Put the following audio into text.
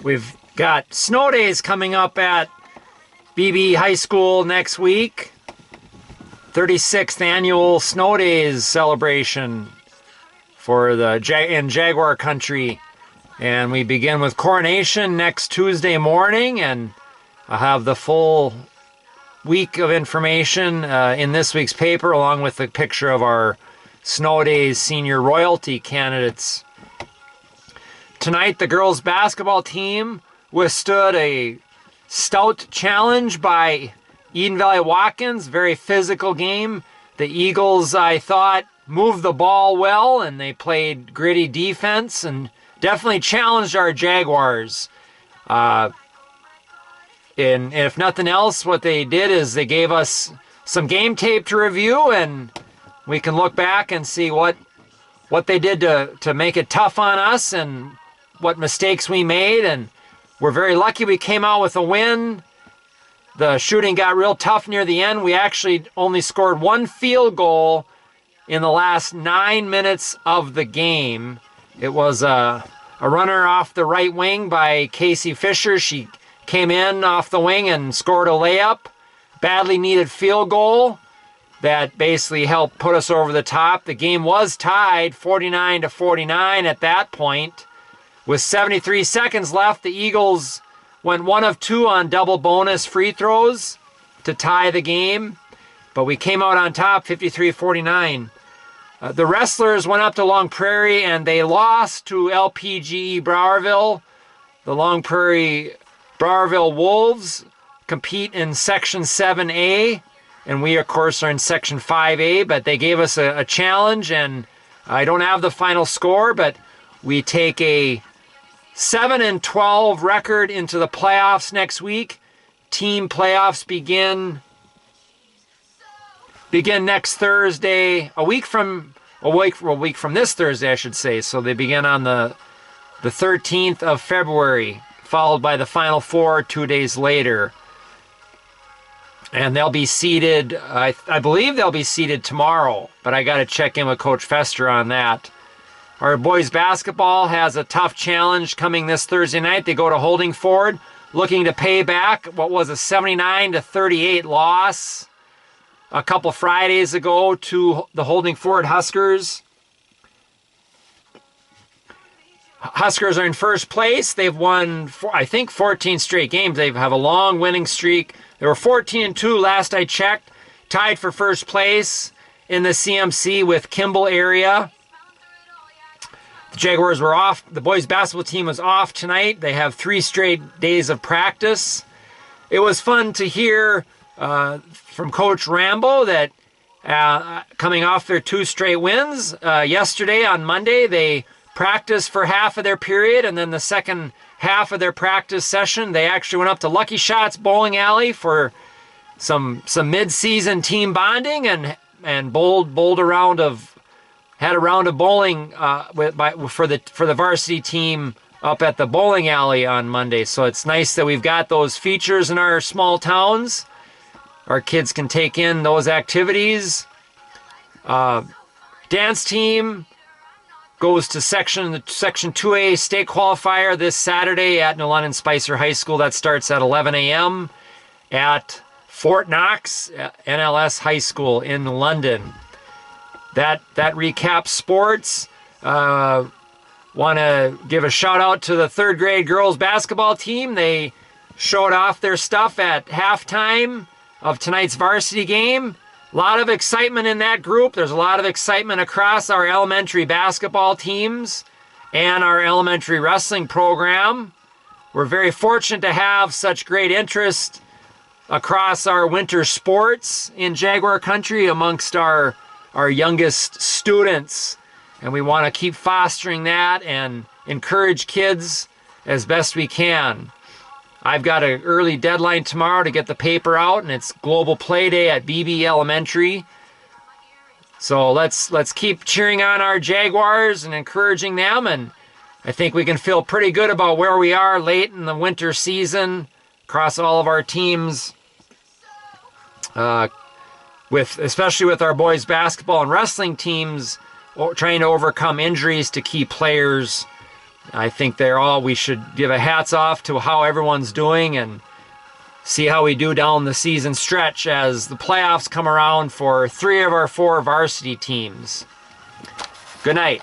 We've got snow days coming up at B-B High School next week. 36th annual snow days celebration for the in Jaguar country. And we begin with coronation next Tuesday morning, and I'll have the full week of information in this week's paper, along with a picture of our Snow Days senior royalty candidates. Tonight, the girls basketball team withstood a stout challenge by Eden Valley Watkins. Very physical game. The Eagles, I thought, moved the ball well, and they played gritty defense and definitely challenged our Jaguars. And if nothing else, what they did is they gave us some game tape to review, and we can look back and see what they did to make it tough on us and what mistakes we made. And we're very lucky we came out with a win. The shooting got real tough near the end. We actually only scored one field goal in the last 9 minutes of the game. It was a runner off the right wing by Casey Fisher. She came in off the wing and scored a layup. Badly needed field goal that basically helped put us over the top. The game was tied 49-49 at that point. With 73 seconds left, the Eagles went 1 of 2 on double bonus free throws to tie the game. But we came out on top 53-49. The Wrestlers went up to Long Prairie and they lost to LPGE Browerville. The Long Prairie Browerville Wolves compete in Section 7A, and we, of course, are in Section 5A, but they gave us a challenge, and I don't have the final score, but we take a 7-12 record into the playoffs next week. Team playoffs begin next Thursday, a week from this Thursday, I should say. So they begin on the 13th of February, followed by the Final Four 2 days later. And they'll be seeded, I believe they'll be seeded tomorrow, but I got to check in with Coach Fester on that. Our boys basketball has a tough challenge coming this Thursday night. They go to Holding Ford, looking to pay back what was a 79-38 loss a couple Fridays ago to the Holding Ford Huskers. Huskers are in first place. They've won, I think, 14 straight games. They have a long winning streak. They were 14-2 last I checked, tied for first place in the CMC with Kimball area. The Jaguars were off. The boys basketball team was off tonight. They have 3 straight days of practice. It was fun to hear from Coach Rambo that coming off their 2 straight wins, yesterday on Monday, they practiced for half of their period, and then the second half of their practice session, they actually went up to Lucky Shots Bowling Alley for some mid-season team bonding and bowled a round of bowling for the varsity team up at the bowling alley on Monday. So it's nice that we've got those features in our small towns. Our kids can take in those activities. Dance team goes to Section 2A state qualifier this Saturday at New London Spicer High School. That starts at 11 a.m. at Fort Knox NLS High School in London. That recaps sports. Want to give a shout out to the 3rd grade girls basketball team. They showed off their stuff at halftime of tonight's varsity game. A lot of excitement in that group. There's a lot of excitement across our elementary basketball teams and our elementary wrestling program. We're very fortunate to have such great interest across our winter sports in Jaguar country amongst our youngest students. And we want to keep fostering that and encourage kids as best we can. I've got an early deadline tomorrow to get the paper out, and it's Global Play Day at B-B Elementary. So let's keep cheering on our Jaguars and encouraging them, and I think we can feel pretty good about where we are late in the winter season across all of our teams, especially with our boys basketball and wrestling teams trying to overcome injuries to key players I think we should give a hats off to how everyone's doing and see how we do down the season stretch as the playoffs come around for 3 of our 4 varsity teams. Good night.